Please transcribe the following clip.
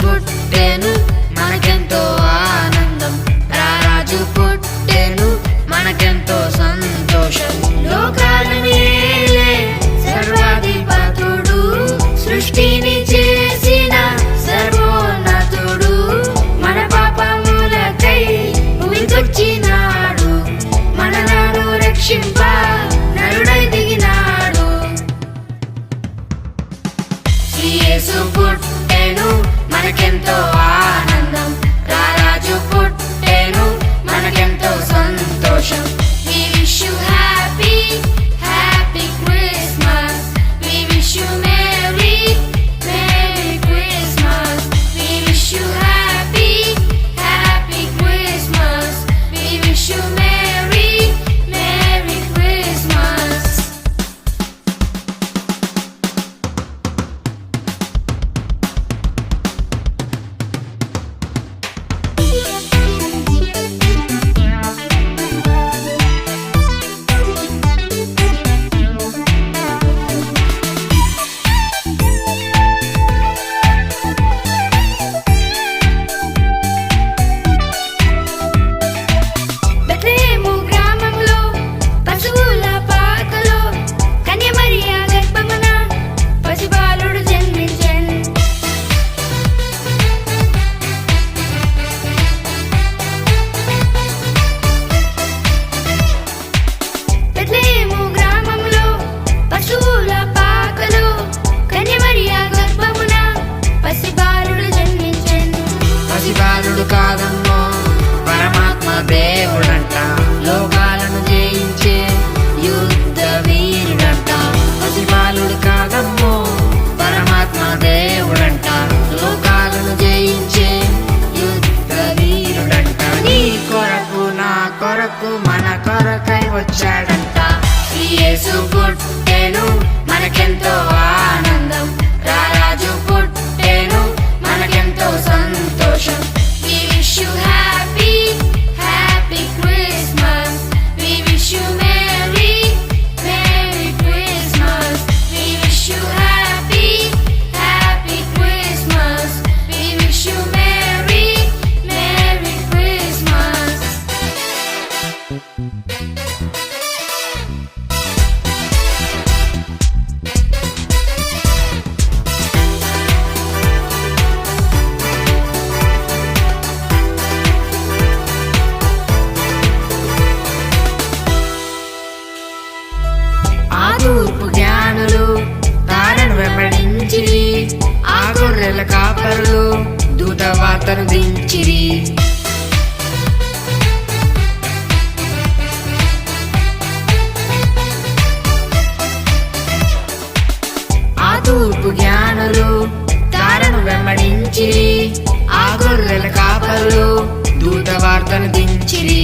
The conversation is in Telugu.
పుట్టెను మనకెంతో ఆనందం, రారాజు పుట్టెను మనకెంతో సంతోషం. లోకాలను ఏలే సర్వాధిపతుడు, సృష్టిని చేసిన సర్వోన్నతుడు, మన పాపములకై భూమికొచ్చినాడు, మనలను రక్షింప నరుడై దిగినాడు. యేసు పుట్టెను మనకెంతో ఆనందం, రారాజు పుట్టెను మనకెంతో సంతోషం. We wish you happy, happy Christmas. We wish you merry, merry Christmas. We wish you happy, happy Christmas. We wish you merry, merry Christmas. పసిబాలుడు కాదమ్మో పరమాత్మ దేవుడంట, లోకాలను జయించే యుద్ధ వీరుడంట. పసిబాలుడు కాదమ్మో పరమాత్మ దేవుడంట, లోకాలను జయించే యుద్ధ వీరుడంట. నీ కొరకు నా కొరకు మన కొరకై వచ్చాడంట. యేసు పుట్టెను మనకెంతో ఆనందం, రారాజు పుట్టెను మనకెంతో సంతోషం. We wish you happy, happy Christmas. We wish you merry, merry Christmas. We wish you happy, happy Christmas. We wish you merry, merry Christmas. ఆ తూర్పు జ్ఞానులు తారను వెంబడించిరి, ఆ గొర్రెల కాపరులు దూత వార్తను దించిరి. ఆ తూర్పు జ్ఞానులు తారను వెంబడించిరి, ఆ గొర్రెల కాపరులు దూత వార్తను దించిరి.